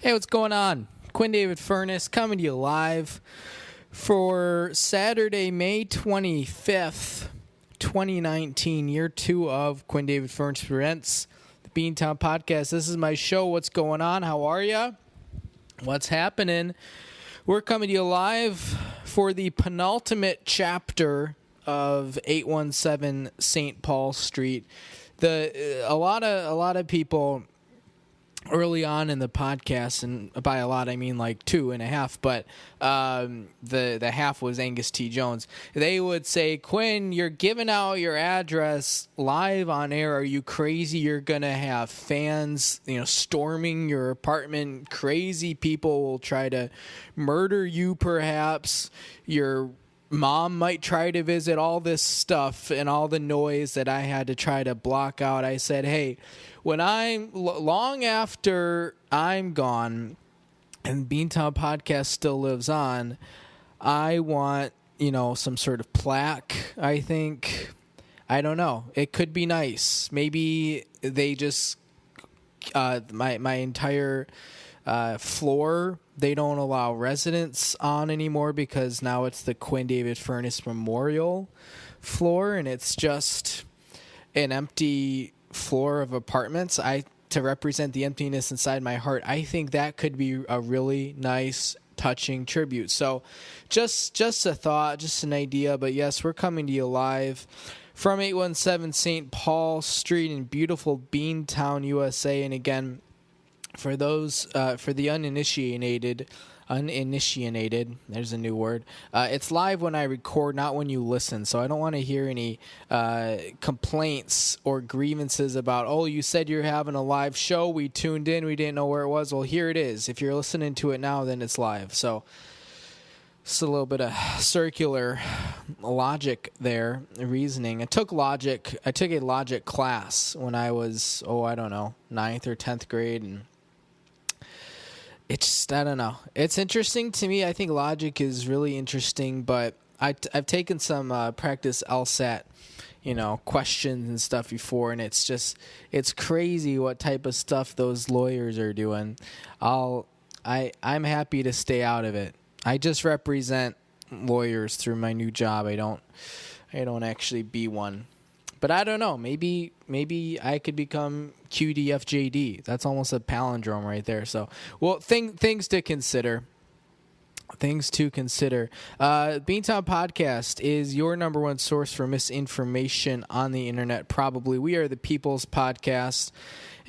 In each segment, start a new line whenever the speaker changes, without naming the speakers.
Hey, what's going on? Quinn David Furness coming to you live for Saturday, May 25th, 2019, year 2 of Quinn David Furness Presents the Beantown podcast. This is my show. What's going on? How are ya? What's happening? We're coming to you live for the penultimate chapter of 817 St. Paul Street. A lot of people early on in the podcast, and by a lot I mean like 2.5, but the half was Angus T. Jones. They would say, Quinn, you're giving out your address live on air. Are you crazy? You're gonna have fans, storming your apartment. Crazy people will try to murder you, perhaps. Your mom might try to visit. All this stuff and all the noise that I had to try to block out. I said, hey, when I'm long after I'm gone and Beantown podcast still lives on, I want, some sort of plaque, I think. I don't know. It could be nice. Maybe they just, my entire floor, they don't allow residents on anymore because now it's the Quinn David Furness Memorial floor and it's just an empty floor of apartments. To represent the emptiness inside my heart, I think that could be a really nice, touching tribute. So just a thought, just an idea. But yes, we're coming to you live from 817 St. Paul Street in beautiful Beantown, USA. And again, for those for the uninitiated, there's a new word. It's live when I record, not when you listen. So I don't want to hear any complaints or grievances about, oh, you said you're having a live show. We tuned in. We didn't know where it was. Well, here it is. If you're listening to it now, then it's live. So it's a little bit of circular logic there, reasoning. I took a logic class when I was, 9th or 10th grade, and it's just, I don't know. It's interesting to me. I think logic is really interesting, but I've taken some practice LSAT, questions and stuff before, and it's crazy what type of stuff those lawyers are doing. I'm happy to stay out of it. I just represent lawyers through my new job. I don't actually be one. But I don't know. Maybe I could become QDFJD. That's almost a palindrome right there. So, well, things to consider. Beantown Podcast is your number one source for misinformation on the internet. Probably. We are the People's Podcast.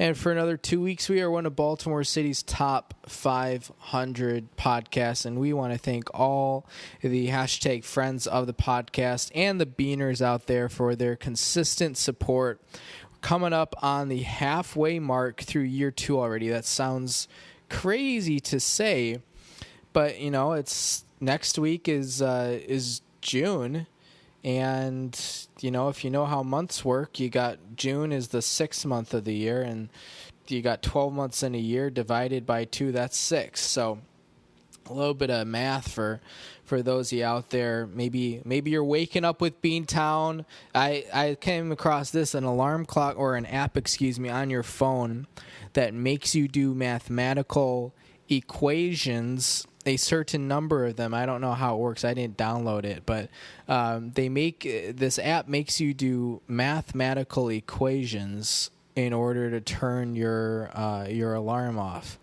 And for another 2 weeks, we are one of Baltimore City's top 500 podcasts. And we want to thank all the hashtag friends of the podcast and the Beaners out there for their consistent support. Coming up on the halfway mark through year 2 already. That sounds crazy to say, but it's next week is June. And, if you know how months work, you got June is the 6th month of the year, and you got 12 months in a year divided by 2, that's 6. So a little bit of math for those of you out there. Maybe you're waking up with Beantown. I came across an alarm clock or an app, on your phone that makes you do mathematical equations, a certain number of them. I don't know how it works. I didn't download it, but this app makes you do mathematical equations in order to turn your alarm off.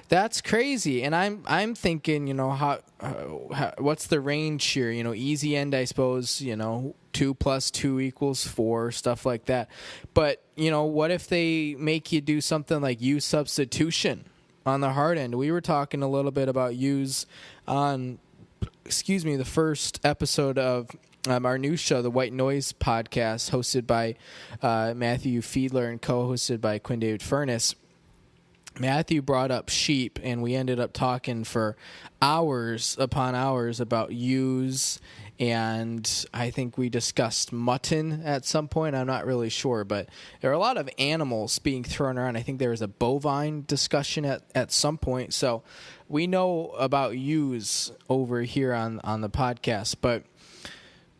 That's crazy. And I'm thinking, how what's the range here? Easy end, I suppose. 2 + 2 = 4, stuff like that. But what if they make you do something like use substitution on the hard end? We were talking a little bit about use on, the first episode of our new show, the White Noise podcast, hosted by Matthew Fiedler and co-hosted by Quinn David Furness. Matthew brought up sheep, and we ended up talking for hours upon hours about ewes, and I think we discussed mutton at some point. I'm not really sure, but there are a lot of animals being thrown around. I think there was a bovine discussion at some point, so we know about ewes over here on the podcast, but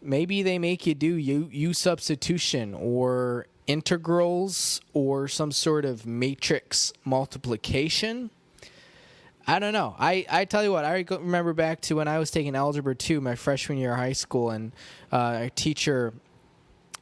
maybe they make you do U substitution or integrals or some sort of matrix multiplication. I don't know. I tell you what, remember back to when I was taking Algebra 2 my freshman year of high school, and our teacher,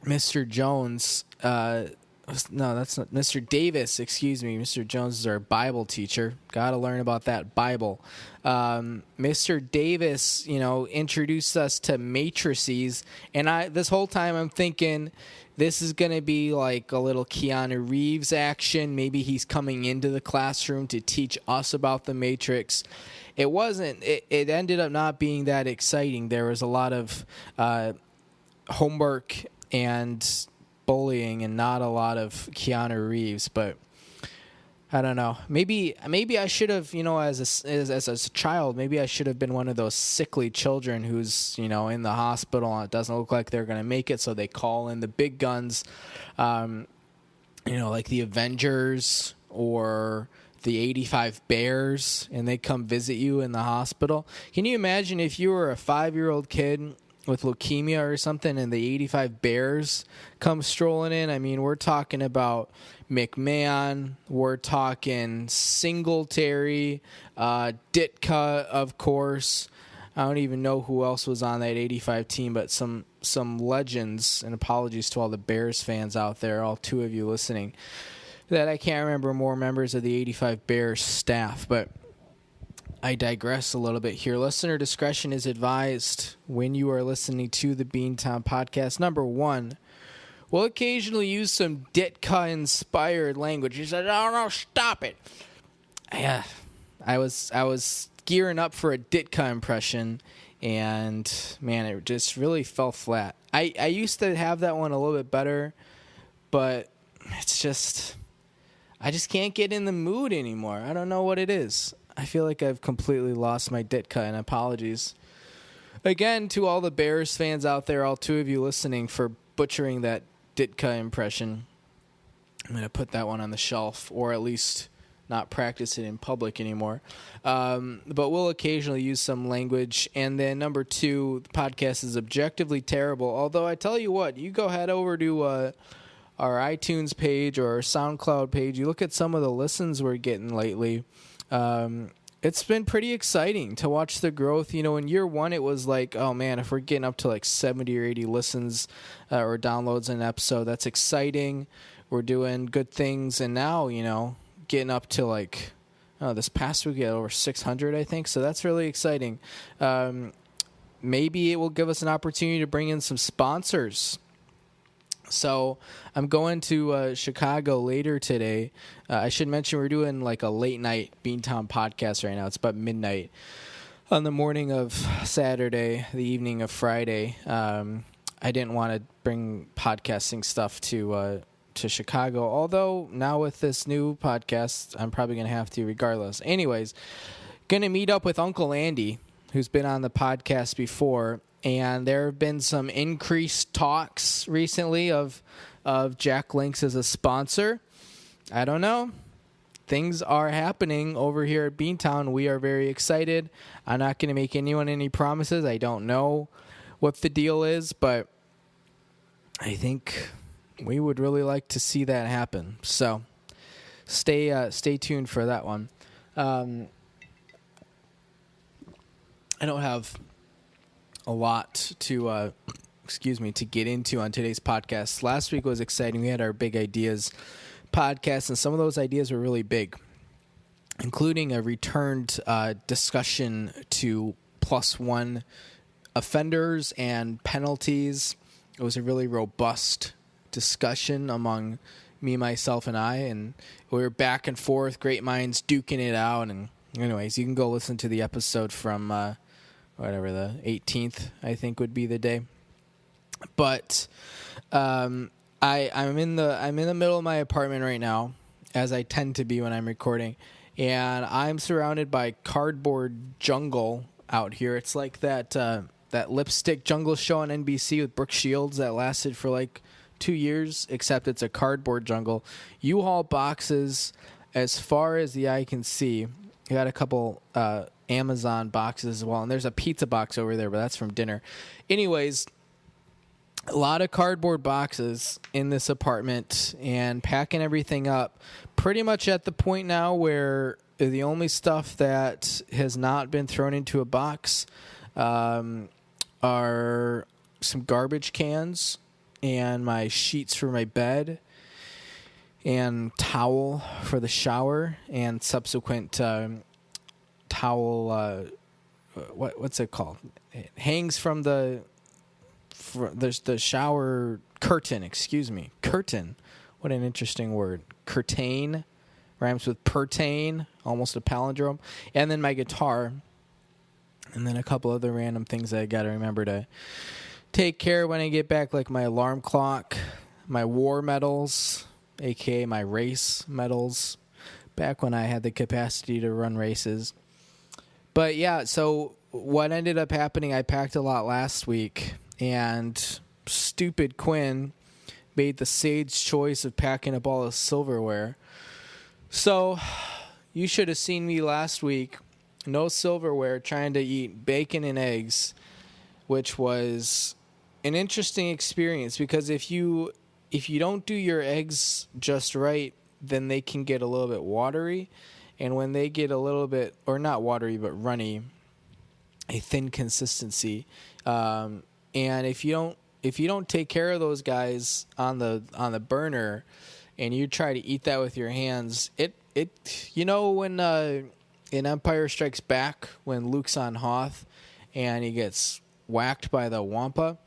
Mr. Jones, no, that's not Mr. Davis, excuse me. Mr. Jones is our Bible teacher. Got to learn about that Bible. Mr. Davis, introduced us to matrices, and this whole time I'm thinking this is going to be like a little Keanu Reeves action. Maybe he's coming into the classroom to teach us about the matrix. It wasn't. It ended up not being that exciting. There was a lot of homework and bullying and not a lot of Keanu Reeves, but I don't know. Maybe I should have, as a child, maybe I should have been one of those sickly children who's, in the hospital and it doesn't look like they're going to make it, so they call in the big guns, like the Avengers or the 85 Bears, and they come visit you in the hospital. Can you imagine if you were a 5-year-old kid with leukemia or something, and the 85 Bears come strolling in? I mean, we're talking about McMahon, we're talking Singletary, Ditka, of course. I don't even know who else was on that 85 team, but some legends, and apologies to all the Bears fans out there, all 2 of you listening, that I can't remember more members of the 85 Bears staff, but I digress a little bit here. Listener discretion is advised when you are listening to the Beantown podcast. Number 1, we'll occasionally use some Ditka-inspired language. He said, "Oh no, stop it!" Yeah, I was gearing up for a Ditka impression, and man, it just really fell flat. I used to have that one a little bit better, but it's just I just can't get in the mood anymore. I don't know what it is. I feel like I've completely lost my Ditka, and apologies again to all the Bears fans out there, all 2 of you listening, for butchering that Ditka impression. I'm going to put that one on the shelf, or at least not practice it in public anymore. But we'll occasionally use some language. And then number 2, the podcast is objectively terrible. Although I tell you what, you go head over to our iTunes page or our SoundCloud page. You look at some of the listens we're getting lately. It's been pretty exciting to watch the growth. In year 1, it was like, oh man, if we're getting up to like 70 or 80 listens or downloads an episode, that's exciting. We're doing good things. And now, getting up to like, this past week we had over 600, I think. So that's really exciting. Maybe it will give us an opportunity to bring in some sponsors. So I'm going to Chicago later today. I should mention we're doing like a late night Beantown podcast right now. It's about midnight on the morning of Saturday, the evening of Friday. I didn't want to bring podcasting stuff to Chicago, although now with this new podcast, I'm probably going to have to regardless. Anyways, going to meet up with Uncle Andy, who's been on the podcast before. And there have been some increased talks recently of Jack Links as a sponsor. I don't know. Things are happening over here at Beantown. We are very excited. I'm not going to make anyone any promises. I don't know what the deal is, but I think we would really like to see that happen. So stay tuned for that one. I don't have a lot to get into on today's podcast. Last week was exciting. We had our big ideas podcast, and some of those ideas were really big, including a returned discussion to +1 offenders and penalties. It was a really robust discussion among me, myself, and I, and we were back and forth, great minds duking it out. And anyways, you can go listen to the episode from whatever, the 18th, I think would be the day. But I'm in the middle of my apartment right now, as I tend to be when I'm recording, and I'm surrounded by cardboard jungle out here. It's like that lipstick jungle show on NBC with Brooke Shields that lasted for like 2 years, except it's a cardboard jungle. U-Haul boxes as far as the eye can see. You got a couple Amazon boxes as well, and there's a pizza box over there, but that's from dinner. Anyways, a lot of cardboard boxes in this apartment, and packing everything up pretty much at the point now where the only stuff that has not been thrown into a box are some garbage cans and my sheets for my bed and towel for the shower and subsequent towel. What's it called? It hangs from the shower curtain. Excuse me, curtain. What an interesting word. Curtain rhymes with pertain, almost a palindrome. And then my guitar, and then a couple other random things that I got to remember to take care of when I get back, like my alarm clock, my war medals, aka my race medals, back when I had the capacity to run races. But yeah, so what ended up happening, I packed a lot last week, and stupid Quinn made the sage choice of packing up all the silverware. So you should have seen me last week, no silverware, trying to eat bacon and eggs, which was an interesting experience, because if you don't do your eggs just right, then they can get a little bit watery. And when they get a little bit, or not watery, but runny, a thin consistency, and if you don't take care of those guys on the burner, and you try to eat that with your hands, it when in Empire Strikes Back, when Luke's on Hoth and he gets whacked by the Wampa,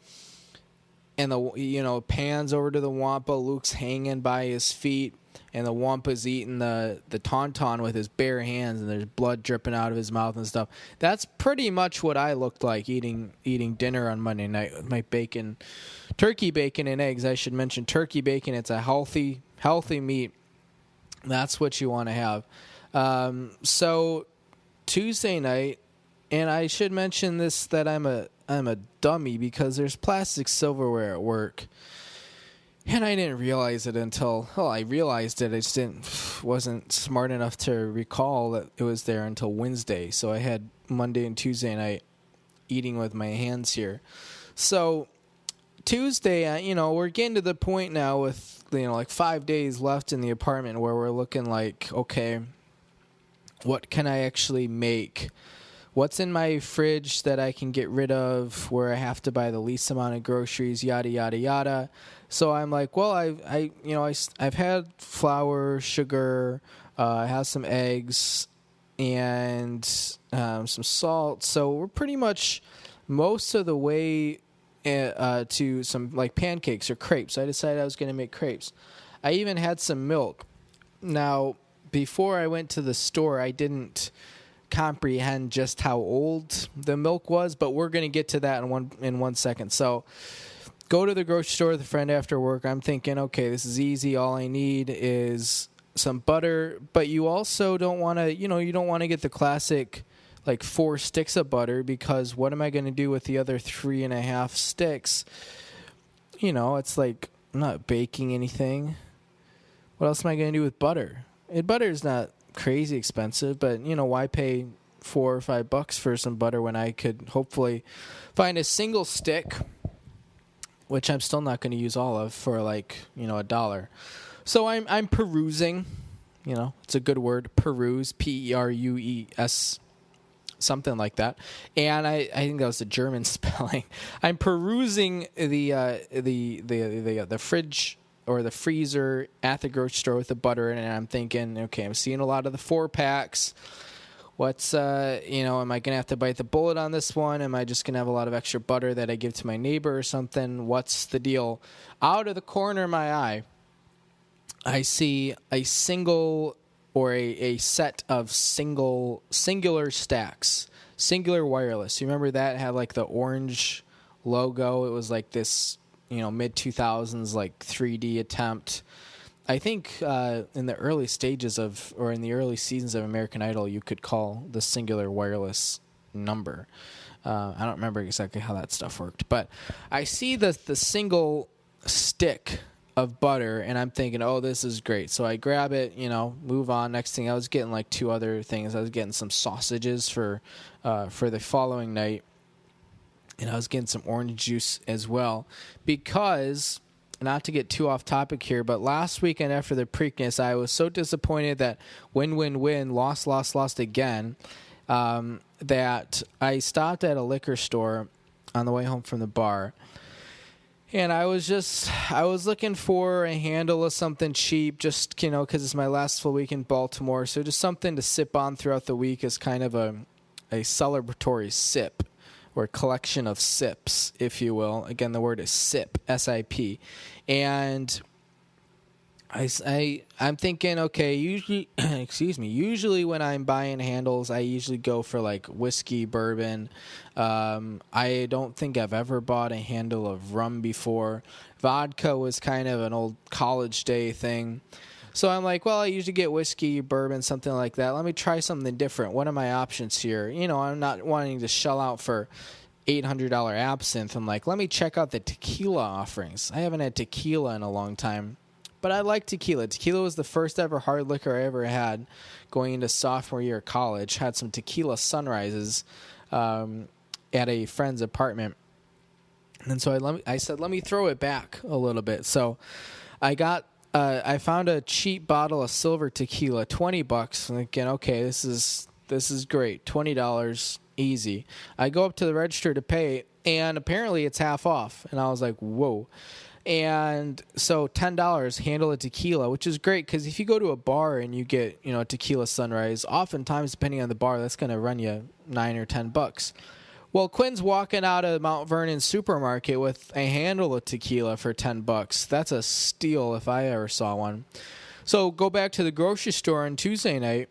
and the pans over to the Wampa, Luke's hanging by his feet, and the Wampa's eating the tauntaun with his bare hands, and there's blood dripping out of his mouth and stuff. That's pretty much what I looked like eating dinner on Monday night with my turkey bacon and eggs. I should mention turkey bacon. It's a healthy meat. That's what you want to have. So Tuesday night, and I should mention this, that I'm a dummy, because there's plastic silverware at work. And I didn't realize it until, I realized it. I just wasn't smart enough to recall that it was there until Wednesday. So I had Monday and Tuesday night eating with my hands here. So Tuesday, we're getting to the point now with, like 5 days left in the apartment where we're looking like, okay, what can I actually make? What's in my fridge that I can get rid of where I have to buy the least amount of groceries, yada, yada, yada. So I'm like, well, I've had flour, sugar, I have some eggs, and some salt. So we're pretty much most of the way to some like pancakes or crepes. I decided I was going to make crepes. I even had some milk. Now, before I went to the store, I didn't comprehend just how old the milk was, but we're going to get to that in one second. So go to the grocery store with a friend after work. I'm thinking, okay, this is easy. All I need is some butter, but you also don't want to, you don't want to get the classic like 4 sticks of butter, because what am I going to do with the other 3.5 sticks? It's like, I'm not baking anything. What else am I going to do with butter? And butter's not crazy expensive, but why pay $4 or $5 for some butter when I could hopefully find a single stick, which I'm still not going to use all of, for like $1. So I'm perusing, it's a good word, peruse, Perues, something like that, and I think that was the German spelling. I'm perusing the fridge or the freezer at the grocery store with the butter in it, and I'm thinking, okay, I'm seeing a lot of the 4-packs. What's, am I going to have to bite the bullet on this one? Am I just going to have a lot of extra butter that I give to my neighbor or something? What's the deal? Out of the corner of my eye, I see a single or a set of singular stacks, singular wireless. You remember that? It had like the orange logo. It was like this, mid-2000s, like 3D attempt. I think in the early stages in the early seasons of American Idol, you could call the singular wireless number. I don't remember exactly how that stuff worked, but I see the single stick of butter, and I'm thinking, oh, this is great. So I grab it, move on. Next thing, I was getting like 2 other things. I was getting some sausages for the following night, and I was getting some orange juice as well, because not to get too off topic here, but last weekend after the Preakness, I was so disappointed that win, lost again, that I stopped at a liquor store on the way home from the bar. And I was looking for a handle of something cheap, just, because it's my last full week in Baltimore. So just something to sip on throughout the week as kind of a celebratory sip, or a collection of sips, if you will. Again, the word is sip, S-I-P. And I'm thinking, okay, usually when I'm buying handles, I usually go for like whiskey, bourbon. I don't think I've ever bought a handle of rum before. Vodka was kind of an old college day thing. So I'm like, well, I usually get whiskey, bourbon, something like that. Let me try something different. What are my options here? I'm not wanting to shell out for $800 absinthe. I'm like, let me check out the tequila offerings. I haven't had tequila in a long time. But I like tequila. Tequila was the first ever hard liquor I ever had going into sophomore year of college. Had some tequila sunrises at a friend's apartment. And so I said, let me throw it back a little bit. So I found a cheap bottle of silver tequila, $20. And again, okay, this is great. $20, easy. I go up to the register to pay, and apparently it's half off. And I was like, whoa. And so $10 handle of tequila, which is great because if you go to a bar and you get, a tequila sunrise, oftentimes depending on the bar, that's going to run you $9 or $10. Well, Quinn's walking out of Mount Vernon supermarket with a handle of tequila for $10. That's a steal if I ever saw one. So go back to the grocery store on Tuesday night,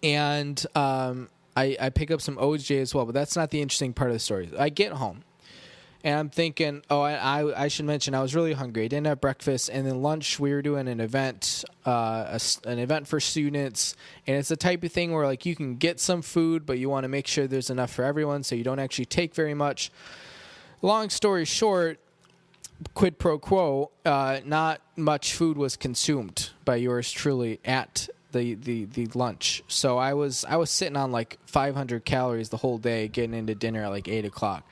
and I pick up some OJ as well, but that's not the interesting part of the story. I get home. And I'm thinking, I should mention, I was really hungry. I didn't have breakfast. And then lunch, we were doing an event, an event for students. And it's the type of thing where, like, you can get some food, but you want to make sure there's enough for everyone so you don't actually take very much. Long story short, quid pro quo, not much food was consumed by yours truly at the lunch. So I was sitting on, like, 500 calories the whole day, getting into dinner at, like, 8 o'clock.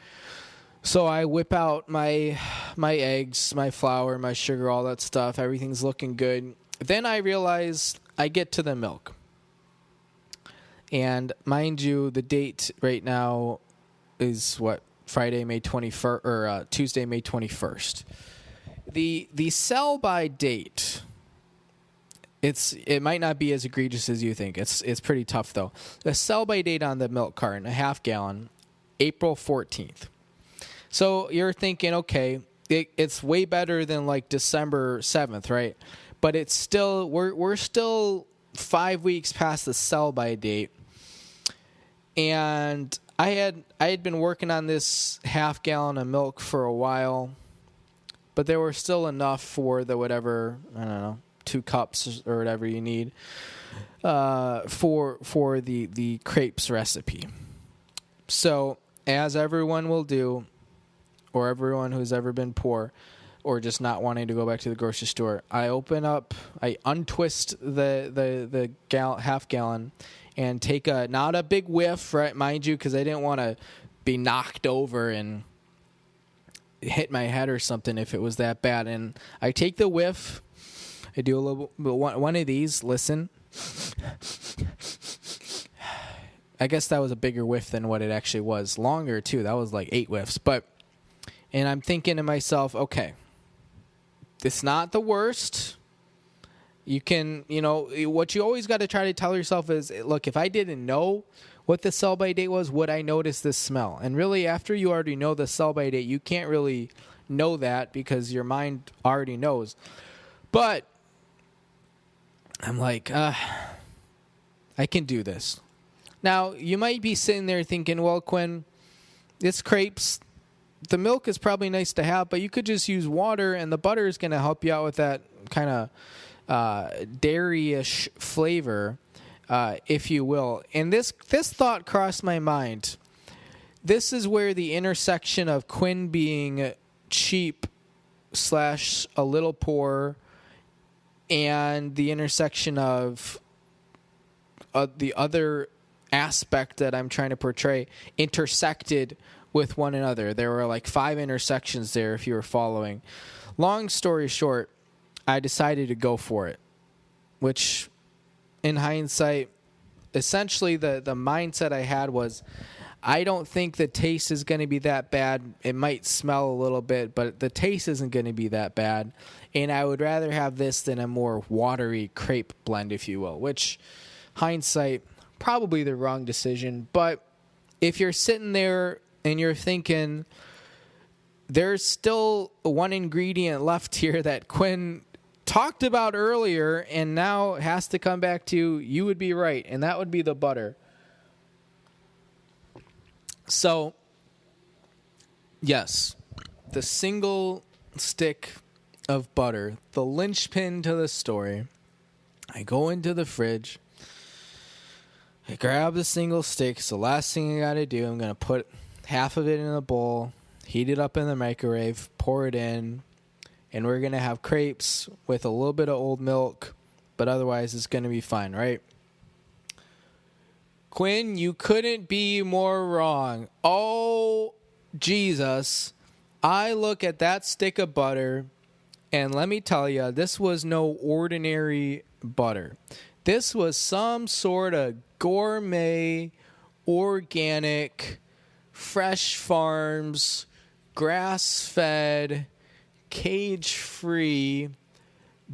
So I whip out my eggs, my flour, my sugar, all that stuff. Everything's looking good. Then I realize I get to the milk. And mind you, the date right now is Friday, May 21st, or Tuesday, May 21st. The sell by date, it might not be as egregious as you think. It's pretty tough though. The sell by date on the milk carton, a half gallon, April 14th. So you're thinking, okay, it's way better than like December 7th, right? But it's still, we're still 5 weeks past the sell by date. And I had been working on this half gallon of milk for a while, but there were still enough for the whatever, I don't know, 2 cups or whatever you need for the crepes recipe. So as everyone will do, or everyone who's ever been poor or just not wanting to go back to the grocery store, I untwist the half gallon and take not a big whiff, right, mind you, because I didn't want to be knocked over and hit my head or something if it was that bad. And I take the whiff. I do a little one of these. Listen. I guess that was a bigger whiff than what it actually was. Longer, too. That was like 8 whiffs. And I'm thinking to myself, okay, it's not the worst. You can, what you always got to try to tell yourself is, look, if I didn't know what the sell-by date was, would I notice this smell? And really, after you already know the sell-by date, you can't really know that because your mind already knows. But I'm like, I can do this. Now, you might be sitting there thinking, well, Quinn, it's crepes. The milk is probably nice to have, but you could just use water, and the butter is going to help you out with that kind of dairy-ish flavor, if you will. And this thought crossed my mind. This is where the intersection of Quinn being cheap / a little poor and the intersection of the other aspect that I'm trying to portray intersected with one another. There were like 5 intersections there if you were following. Long story short, I decided to go for it, which in hindsight, essentially the mindset I had was, I don't think the taste is going to be that bad. It might smell a little bit, but the taste isn't going to be that bad. And I would rather have this than a more watery crepe blend, if you will, which hindsight, probably the wrong decision. But if you're sitting there and you're thinking, there's still one ingredient left here that Quinn talked about earlier and now has to come back to, you would be right, and that would be the butter. So, yes, the single stick of butter, the linchpin to the story. I go into the fridge. I grab the single stick. It's the last thing I got to do. I'm going to put half of it in a bowl, heat it up in the microwave, pour it in, and we're going to have crepes with a little bit of old milk, but otherwise it's going to be fine, right? Quinn, you couldn't be more wrong. Oh, Jesus. I look at that stick of butter, and let me tell you, this was no ordinary butter. This was some sort of gourmet, organic, fresh farms, grass-fed, cage-free,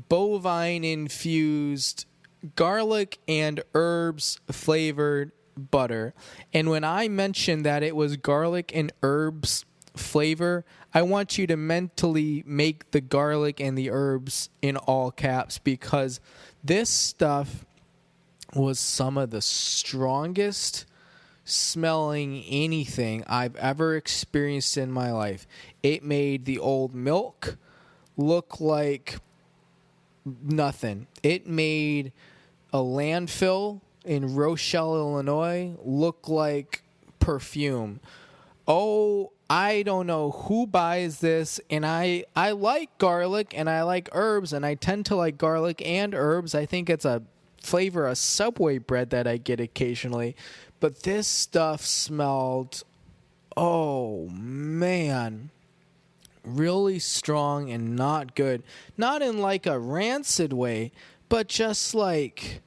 bovine-infused, garlic and herbs flavored butter. And when I mentioned that it was garlic and herbs flavor, I want you to mentally make the garlic and the herbs in all caps, because this stuff was some of the strongest smelling anything I've ever experienced in my life. It made the old milk look like nothing. It made a landfill in Rochelle, Illinois look like perfume. Oh, I don't know who buys this, and I like garlic and I like herbs, and I tend to like garlic and herbs. I think it's a flavor of Subway bread that I get occasionally. But this stuff smelled, oh man, really strong and not good. Not in like a rancid way, but just like,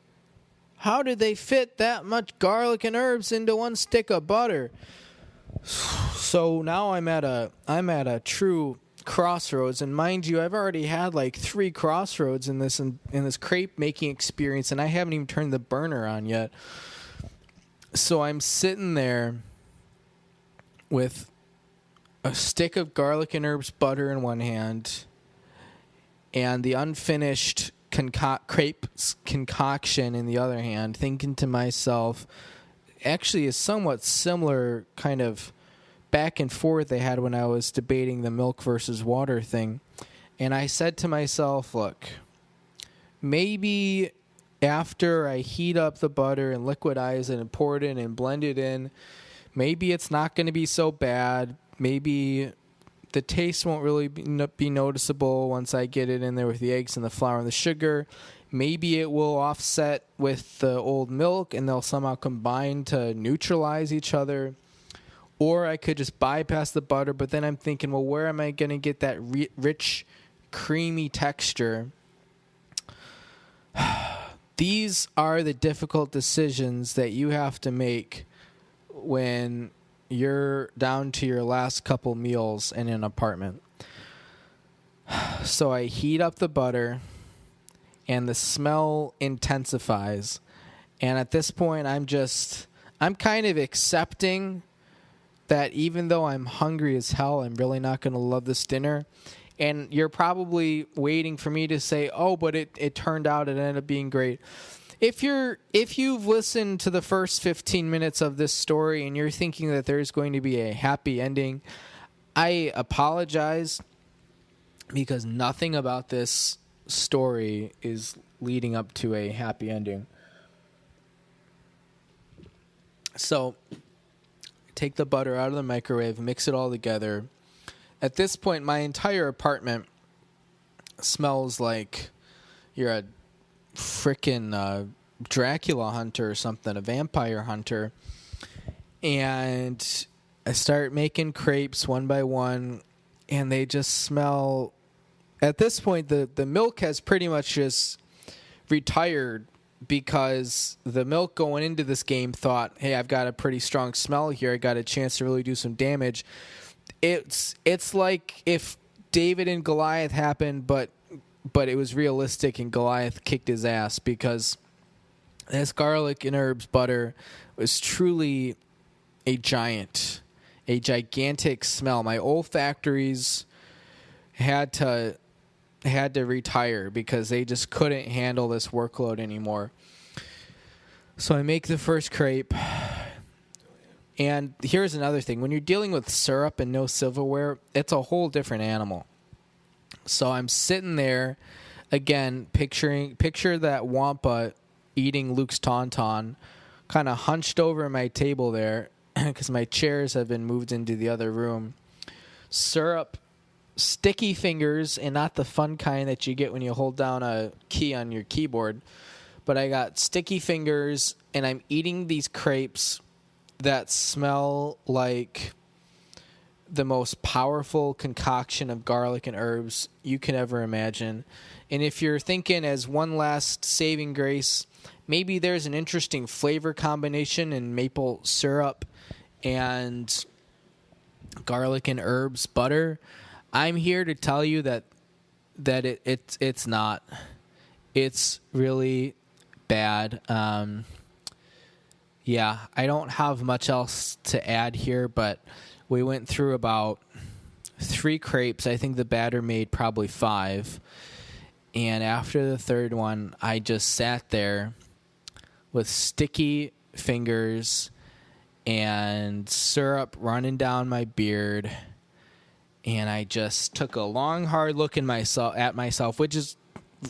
how did they fit that much garlic and herbs into one stick of butter? So now I'm at a true crossroads, and mind you, I've already had like 3 crossroads in this crepe making experience, and I haven't even turned the burner on yet. So I'm sitting there with a stick of garlic and herbs butter in one hand and the unfinished crepe concoction in the other hand, thinking to myself, actually a somewhat similar kind of back and forth they had when I was debating the milk versus water thing. And I said to myself, look, maybe after I heat up the butter and liquidize it and pour it in and blend it in, maybe it's not going to be so bad. Maybe the taste won't really be noticeable once I get it in there with the eggs and the flour and the sugar. Maybe it will offset with the old milk and they'll somehow combine to neutralize each other. Or I could just bypass the butter, but then I'm thinking, well, where am I going to get that rich, creamy texture? These are the difficult decisions that you have to make when you're down to your last couple meals in an apartment. So I heat up the butter, and the smell intensifies. And at this point, I'm kind of accepting that even though I'm hungry as hell, I'm really not going to love this dinner. And you're probably waiting for me to say, oh, but it turned out, it ended up being great. If you've listened to the first 15 minutes of this story and you're thinking that there's going to be a happy ending, I apologize, because nothing about this story is leading up to a happy ending. So take the butter out of the microwave, mix it all together. At this point, my entire apartment smells like you're a frickin' Dracula hunter or something, a vampire hunter. And I start making crepes one by one, and they just smell at this point, the milk has pretty much just retired because the milk going into this game thought, hey, I've got a pretty strong smell here. I got a chance to really do some damage. It's like if David and Goliath happened, but it was realistic and Goliath kicked his ass, because this garlic and herbs butter was truly a gigantic smell. My olfactories had to retire because they just couldn't handle this workload anymore. So I make the first crepe. And here's another thing. When you're dealing with syrup and no silverware, it's a whole different animal. So I'm sitting there, again, picture that Wampa eating Luke's Tauntaun, kind of hunched over my table there, because my chairs have been moved into the other room. Syrup, sticky fingers, and not the fun kind that you get when you hold down a key on your keyboard. But I got sticky fingers, and I'm eating these crepes that smell like the most powerful concoction of garlic and herbs you can ever imagine. And if you're thinking as one last saving grace, maybe there's an interesting flavor combination in maple syrup and garlic and herbs butter, I'm here to tell you that it's not. It's really bad. Yeah, I don't have much else to add here, but we went through about 3 crepes. I think the batter made probably 5. And after the third one, I just sat there with sticky fingers and syrup running down my beard. And I just took a long, hard look at myself, which is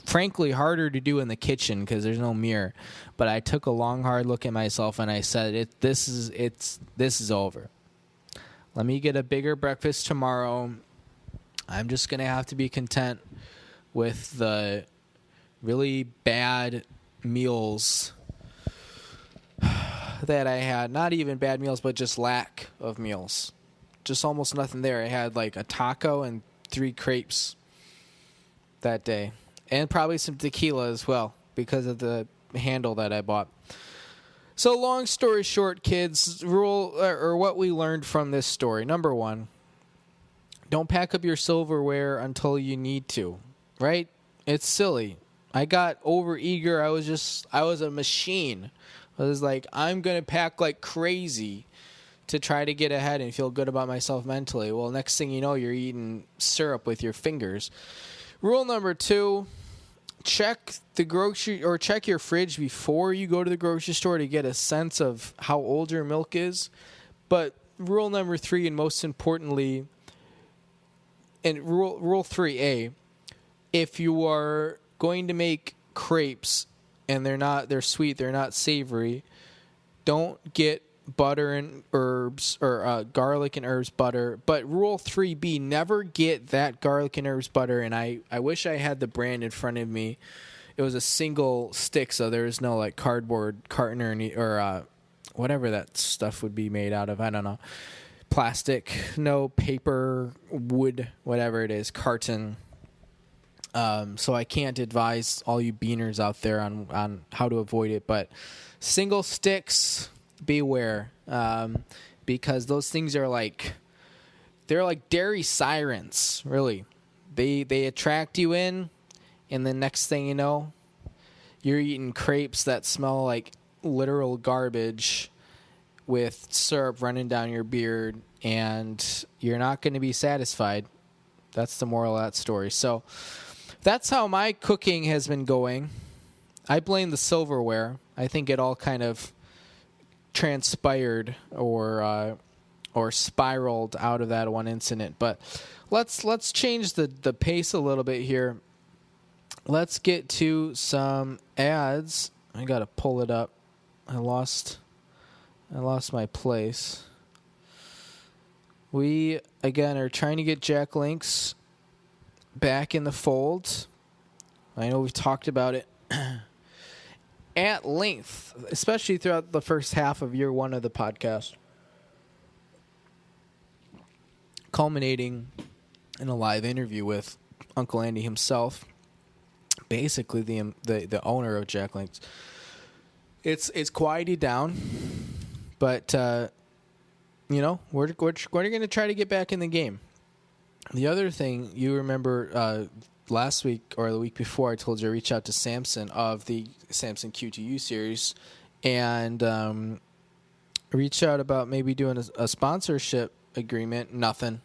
frankly harder to do in the kitchen because there's no mirror. But I took a long, hard look at myself, and I said, "This is over. Let me get a bigger breakfast tomorrow. I'm just gonna have to be content with the really bad meals that I had. Not even bad meals, but just lack of meals. Just almost nothing there. I had like a taco and 3 crepes that day. And probably some tequila as well because of the handle that I bought. So long story short, kids, what we learned from this story. Number 1, don't pack up your silverware until you need to, right? It's silly. I got overeager. I was a machine. I was like, I'm going to pack like crazy to try to get ahead and feel good about myself mentally. Well, next thing you know, you're eating syrup with your fingers. Rule number 2, check your fridge before you go to the grocery store to get a sense of how old your milk is. But rule number 3, and most importantly, and rule 3A, if you are going to make crepes and they're sweet, they're not savory, don't get butter and herbs or garlic and herbs butter. But rule 3B, never get that garlic and herbs butter. And I wish I had the brand in front of me. It was a single stick, so there was no like cardboard carton or whatever that stuff would be made out of. I don't know. Plastic, no paper, wood, whatever it is, carton. So I can't advise all you beaners out there on how to avoid it. But single sticks, beware, because those things are they're like dairy sirens, really. They attract you in, and the next thing you know, you're eating crepes that smell like literal garbage with syrup running down your beard, and you're not going to be satisfied. That's the moral of that story. So that's how my cooking has been going. I blame the silverware. I think it all kind of transpired or spiraled out of that one incident. But let's change the pace a little bit here. Let's get to some ads. I gotta pull it up. I lost my place. We again are trying to get Jack Links back in the fold. I know we've talked about it at length, especially throughout the first half of year 1 of the podcast, culminating in a live interview with Uncle Andy himself, basically the owner of Jack Link's. It's quieted down, but we're going to try to get back in the game. The other thing you remember last week or the week before, I told you to reach out to Samson of the Samson Q2U series and reach out about maybe doing a sponsorship agreement. Nothing.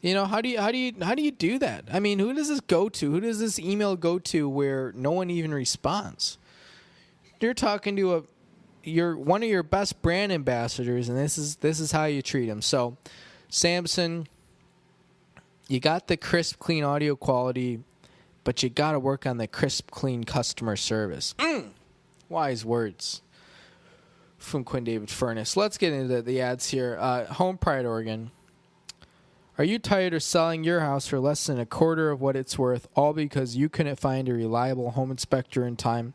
How do you do that? I mean, who does this go to? Who does this email go to where no one even responds? You're talking to one of your best brand ambassadors, and this is how you treat him. So, Samson, you got the crisp, clean audio quality, but you got to work on the crisp, clean customer service. Wise words from Quinn David Furness. Let's get into the ads here. Home Pride, Oregon. Are you tired of selling your house for less than a quarter of what it's worth, all because you couldn't find a reliable home inspector in time?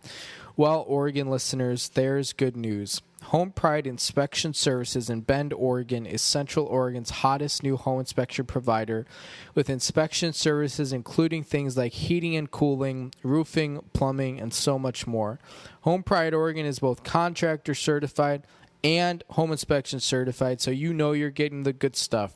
Well, Oregon listeners, there's good news. Home Pride Inspection Services in Bend, Oregon is Central Oregon's hottest new home inspection provider with inspection services including things like heating and cooling, roofing, plumbing, and so much more. Home Pride Oregon is both contractor certified and home inspection certified, so you know you're getting the good stuff.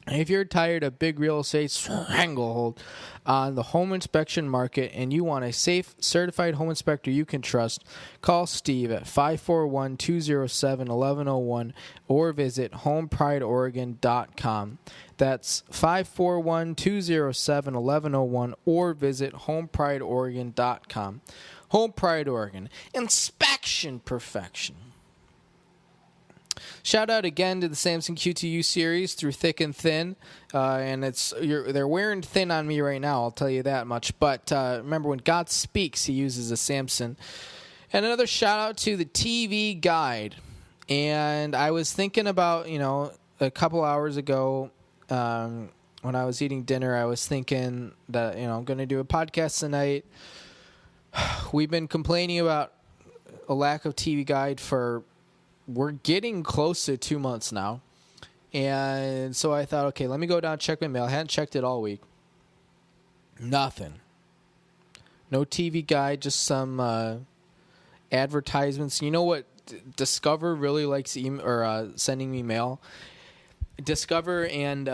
If you're tired of big real estate stranglehold on the home inspection market and you want a safe, certified home inspector you can trust, call Steve at 541-207-1101 or visit homeprideoregon.com. That's 541-207-1101 or visit homeprideoregon.com. Home Pride Oregon. Inspection perfection. Shout out again to the Samson Q2U series through thick and thin, and they're wearing thin on me right now. I'll tell you that much. But remember, when God speaks, He uses a Samson. And another shout out to the TV Guide. And I was thinking about a couple hours ago when I was eating dinner, I was thinking that I'm going to do a podcast tonight. We've been complaining about a lack of TV Guide we're getting close to 2 months now. And so I thought, okay, let me go down and check my mail. I hadn't checked it all week. Nothing. No TV Guide, just some advertisements. You know what Discover really likes sending me mail? Discover and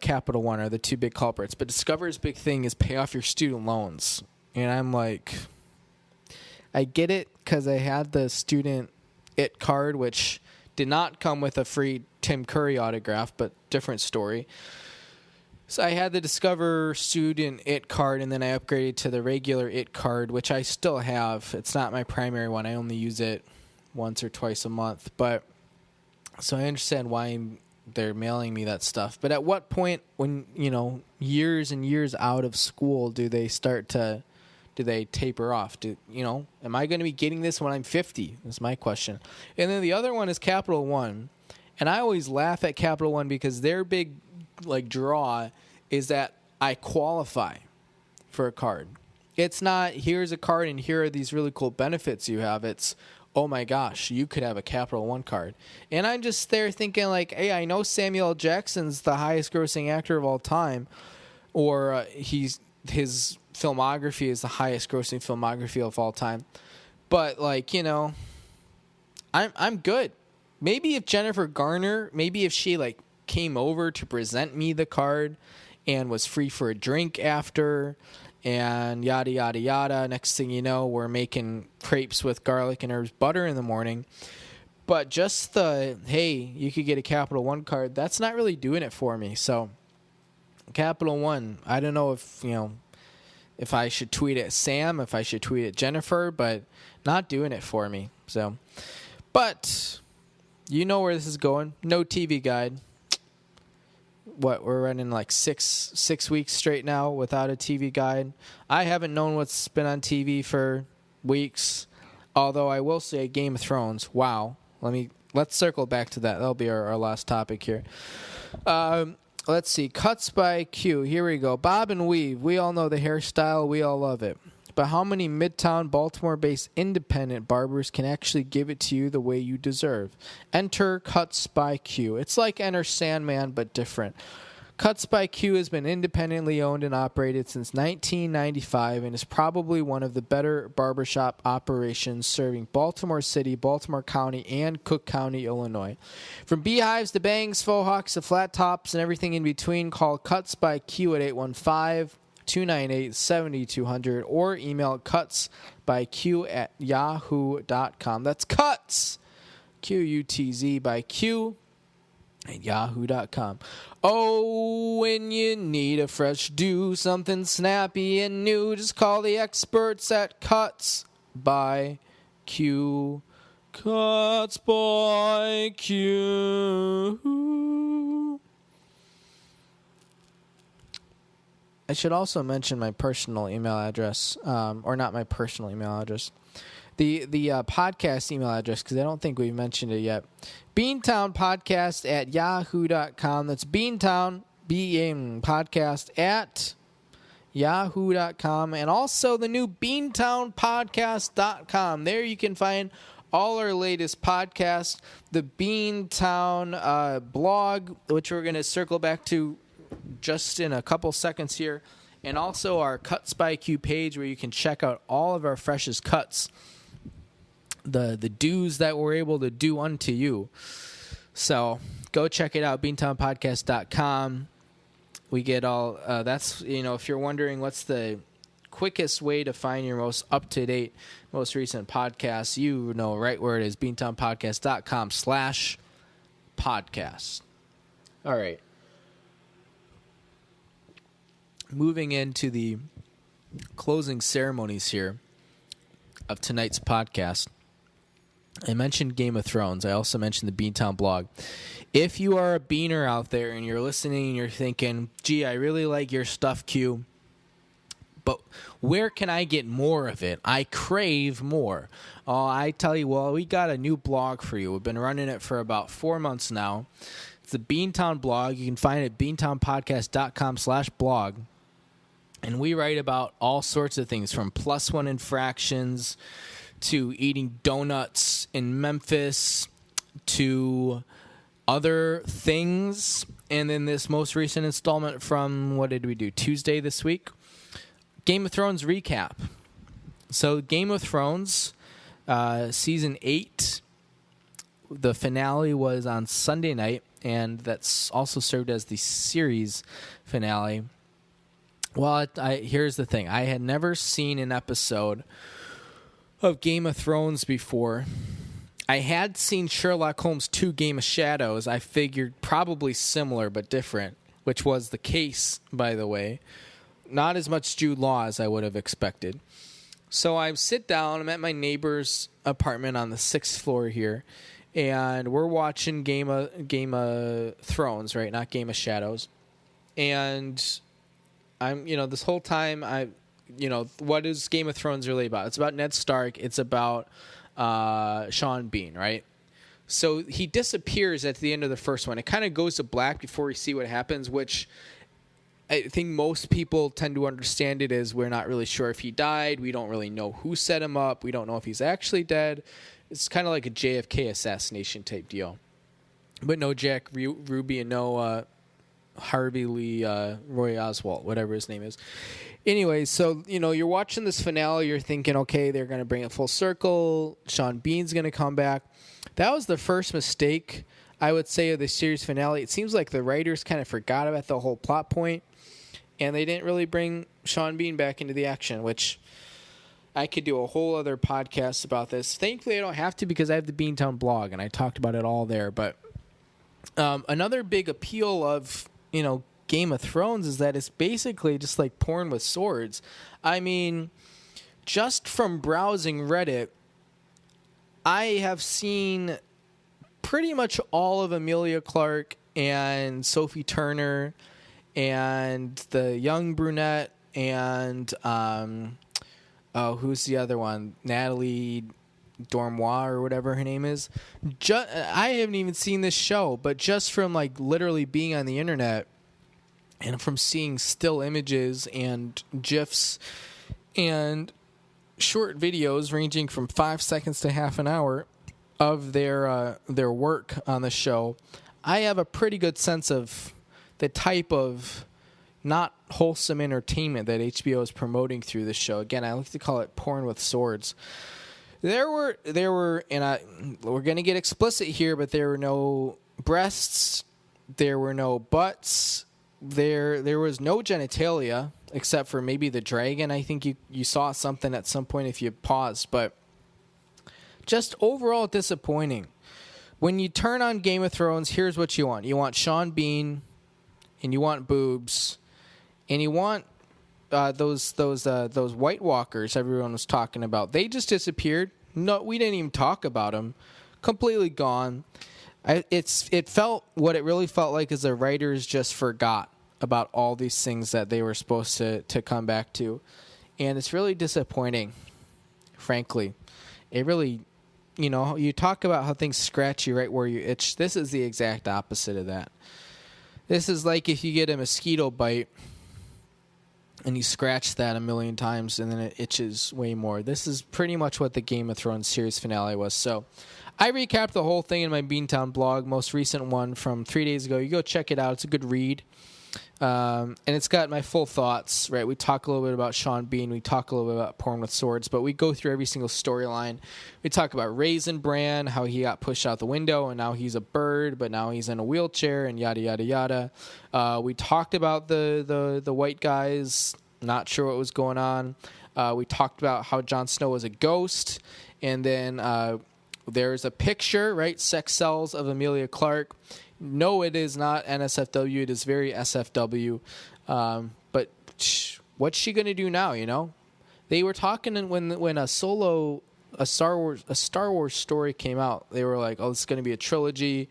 Capital One are the two big culprits. But Discover's big thing is pay off your student loans. And I'm like, I get it because I had the student IT card, which did not come with a free Tim Curry autograph, but different story. So I had the Discover student IT card, and then I upgraded to the regular IT card, which I still have. It's not my primary one. I only use it once or twice a month. But so I understand why they're mailing me that stuff. But at what point, when years and years out of school, do they taper off? Am I going to be getting this when I'm 50? That's my question. And then the other one is Capital One. And I always laugh at Capital One because their big draw is that I qualify for a card. It's not, here's a card and here are these really cool benefits you have. It's, oh my gosh, you could have a Capital One card. And I'm just there thinking hey, I know Samuel L. Jackson's the highest grossing actor of all time, or his filmography is the highest grossing filmography of all time. But I'm good. Maybe if Jennifer Garner, if she came over to present me the card and was free for a drink after and yada yada yada, next thing you know, we're making crepes with garlic and herbs butter in the morning. But just hey, you could get a Capital One card, that's not really doing it for me. So Capital One, I don't know if I should tweet at Sam, if I should tweet at Jennifer, but not doing it for me. So, but you know where this is going. No TV Guide. What, we're running six weeks straight now without a TV Guide. I haven't known what's been on TV for weeks. Although I will say Game of Thrones. Wow. Let's circle back to that. That'll be our last topic here. Let's see. Cuts by Q. Here we go. Bob and weave. We all know the hairstyle. We all love it. But how many Midtown, Baltimore-based independent barbers can actually give it to you the way you deserve? Enter Cuts by Q. It's like Enter Sandman, but different. Cuts by Q has been independently owned and operated since 1995 and is probably one of the better barbershop operations serving Baltimore City, Baltimore County, and Cook County, Illinois. From beehives to bangs, faux hawks to flat tops, and everything in between, call Cuts by Q at 815-298-7200 or email cutsbyq@yahoo.com. That's Cuts, Q-U-T-Z by Q at yahoo.com. Oh, when you need a fresh do, something snappy and new, just call the experts at Cuts by Q. Cuts by Q. I should also mention my personal email address, or not my personal email address, the podcast email address, because I don't think we've mentioned it yet. Beantown Podcast at yahoo.com. That's Beantown, B-E-A-N, podcast at yahoo.com. And also the new beantownpodcast.com. There you can find all our latest podcasts, the Beantown blog, which we're going to circle back to just in a couple seconds here, and also our Cuts by Q page where you can check out all of our freshest cuts, the do's that we're able to do unto you. So go check it out, beantownpodcast.com. We get all that's, if you're wondering what's the quickest way to find your most up-to-date, most recent podcasts, you know right where it is, beantownpodcast.com/podcast. All right. Moving into the closing ceremonies here of tonight's podcast, I mentioned Game of Thrones. I also mentioned the Beantown blog. If you are a beaner out there and you're listening and you're thinking, gee, I really like your stuff, Q, but where can I get more of it? I crave more. Oh, I tell you, well, we got a new blog for you. We've been running it for about 4 months now. It's the Beantown blog. You can find it at beantownpodcast.com/blog. And we write about all sorts of things, from +1 infractions to eating donuts in Memphis to other things. And then this most recent installment from, what did we do, Tuesday this week? Game of Thrones recap. So Game of Thrones, Season 8, the finale was on Sunday night, and that's also served as the series finale. Well, here's the thing. I had never seen an episode of Game of Thrones before. I had seen Sherlock Holmes 2 Game of Shadows. I figured probably similar but different, which was the case, by the way. Not as much Jude Law as I would have expected. So I sit down. I'm at my neighbor's apartment on the 6th floor here, and we're watching Game of Thrones, right? Not Game of Shadows. And I'm, this whole time, what is Game of Thrones really about? It's about Ned Stark. It's about Sean Bean, right? So he disappears at the end of the first one. It kind of goes to black before we see what happens, which I think most people tend to understand it as we're not really sure if he died. We don't really know who set him up. We don't know if he's actually dead. It's kind of like a JFK assassination type deal. But no Jack Ruby and no Harvey Lee Roy Oswald, whatever his name is. Anyway, so, you're watching this finale. You're thinking, okay, they're going to bring it full circle. Sean Bean's going to come back. That was the first mistake, I would say, of the series finale. It seems like the writers kind of forgot about the whole plot point, and they didn't really bring Sean Bean back into the action, which I could do a whole other podcast about this. Thankfully, I don't have to because I have the Beantown blog, and I talked about it all there. But another big appeal of Game of Thrones is that it's basically just like porn with swords. I mean, just from browsing Reddit, I have seen pretty much all of Emilia Clarke and Sophie Turner and the young brunette and who's the other one? Natalie Dormois or whatever her name is. I haven't even seen this show, but just from literally being on the internet and from seeing still images and GIFs and short videos ranging from 5 seconds to half an hour of their work on the show, I have a pretty good sense of the type of not wholesome entertainment that HBO is promoting through this show. Again, I like to call it porn with swords. There were, and we're going to get explicit here, but there were no breasts, there were no butts, there was no genitalia, except for maybe the dragon. I think you saw something at some point if you paused, but just overall disappointing. When you turn on Game of Thrones, here's what you want. You want Sean Bean, and you want boobs, and you want those White Walkers everyone was talking about. They just disappeared. No, we didn't even talk about them. Completely gone. It felt, what it really felt like is the writers just forgot about all these things that they were supposed to come back to. And it's really disappointing, frankly. It really, you talk about how things scratch you right where you itch. This is the exact opposite of that. This is like if you get a mosquito bite and you scratch that a million times and then it itches way more. This is pretty much what the Game of Thrones series finale was. So I recapped the whole thing in my Beantown blog, most recent one from 3 days ago. You go check it out. It's a good read. And it's got my full thoughts, right? We talk a little bit about Sean Bean. We talk a little bit about Porn with Swords, but we go through every single storyline. We talk about Raisin Bran, how he got pushed out the window, and now he's a bird, but now he's in a wheelchair, and yada, yada, yada. We talked about the white guys, not sure what was going on. We talked about how Jon Snow was a ghost, and then there's a picture, right? Sex sells of Emilia Clarke. No, it is not NSFW. It is very SFW. But what's she going to do now, They were talking when a Star Wars story came out. They were like, oh, this is going to be a trilogy.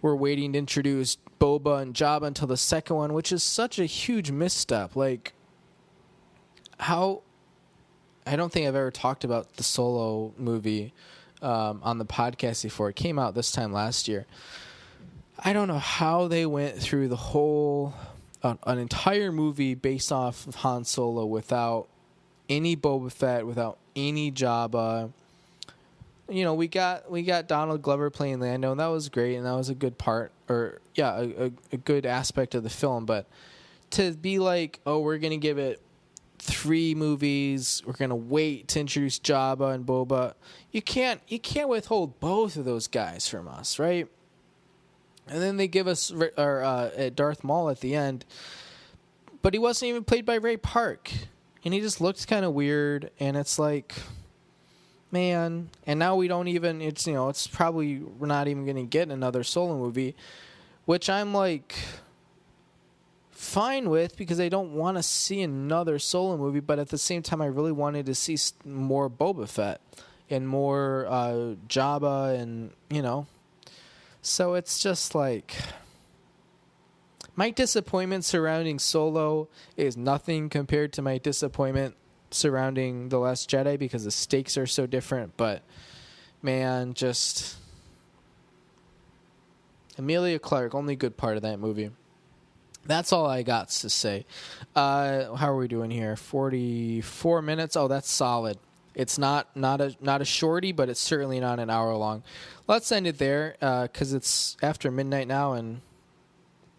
We're waiting to introduce Boba and Jabba until the second one, which is such a huge misstep. Like, how... I don't think I've ever talked about the Solo movie on the podcast before. It came out this time last year. I don't know how they went through the whole, an entire movie based off of Han Solo without any Boba Fett, without any Jabba. We got Donald Glover playing Lando, and that was great, and that was a good part, a good aspect of the film. But to be like, oh, we're gonna give it 3 movies, we're gonna wait to introduce Jabba and Boba. You can't withhold both of those guys from us, right? And then they give us Darth Maul at the end, but he wasn't even played by Ray Park, and he just looked kind of weird. And it's like, man. And now we don't even. It's probably we're not even going to get another Solo movie, which I'm like fine with because I don't want to see another Solo movie. But at the same time, I really wanted to see more Boba Fett and more Jabba, and So it's just like, my disappointment surrounding Solo is nothing compared to my disappointment surrounding The Last Jedi because the stakes are so different. But, man, just Emilia Clarke, only good part of that movie. That's all I got to say. How are we doing here? 44 minutes? Oh, that's solid. It's not a shorty, but it's certainly not an hour long. Let's end it there because it's after midnight now, and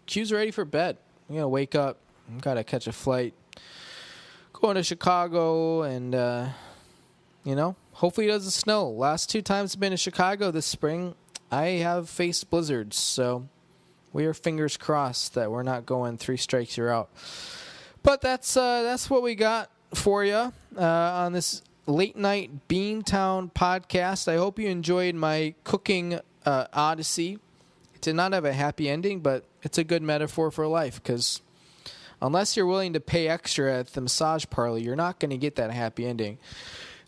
Q's ready for bed. I'm gonna wake up. I've got to catch a flight, going to Chicago, and hopefully it doesn't snow. Last 2 times I've been to Chicago this spring, I have faced blizzards, so we are fingers crossed that we're not going 3 strikes you're out. But that's what we got for you on this late night Beantown podcast. I hope you enjoyed my cooking odyssey. It did not have a happy ending, but it's a good metaphor for life because unless you're willing to pay extra at the massage parlor, you're not going to get that happy ending.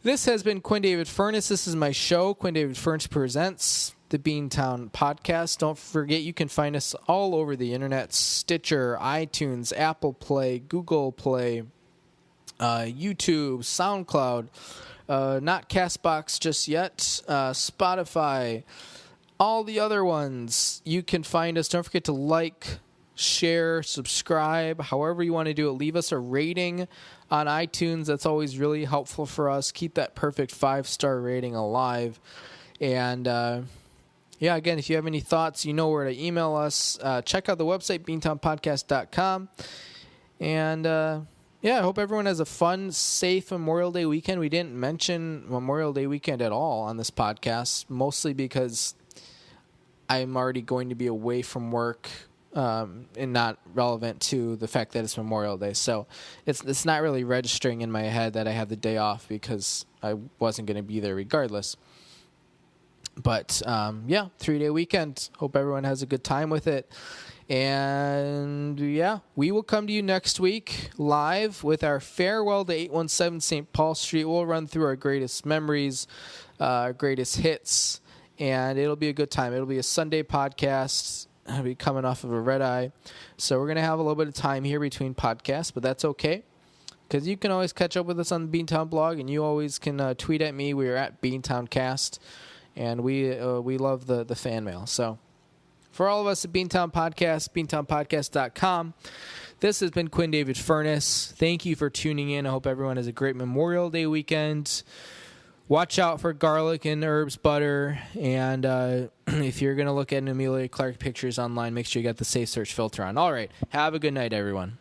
This has been Quinn David Furness. This is my show, Quinn David Furness Presents the Beantown Podcast. Don't forget, you can find us all over the internet: Stitcher, iTunes, Apple Play, Google Play, YouTube, SoundCloud, not CastBox just yet, Spotify, all the other ones. You can find us. Don't forget to like, share, subscribe, however you want to do it. Leave us a rating on iTunes. That's always really helpful for us. Keep that perfect 5-star rating alive. And yeah, again, if you have any thoughts, you know where to email us. Check out the website, beantownpodcast.com. And, I hope everyone has a fun, safe Memorial Day weekend. We didn't mention Memorial Day weekend at all on this podcast, mostly because I'm already going to be away from work and not relevant to the fact that it's Memorial Day. So it's not really registering in my head that I have the day off because I wasn't going to be there regardless. But, 3-day weekend. Hope everyone has a good time with it. And, we will come to you next week live with our farewell to 817 St. Paul Street. We'll run through our greatest memories, greatest hits, and it'll be a good time. It'll be a Sunday podcast. I'll be coming off of a red eye. So we're going to have a little bit of time here between podcasts, but that's okay. Because you can always catch up with us on the Beantown blog, and you always can tweet at me. We are at BeantownCast, and we love the fan mail. So for all of us at Beantown Podcast, beantownpodcast.com, this has been Quinn David Furness. Thank you for tuning in. I hope everyone has a great Memorial Day weekend. Watch out for garlic and herbs butter. And if you're going to look at an Amelia Clark pictures online, make sure you got the Safe Search filter on. All right. Have a good night, everyone.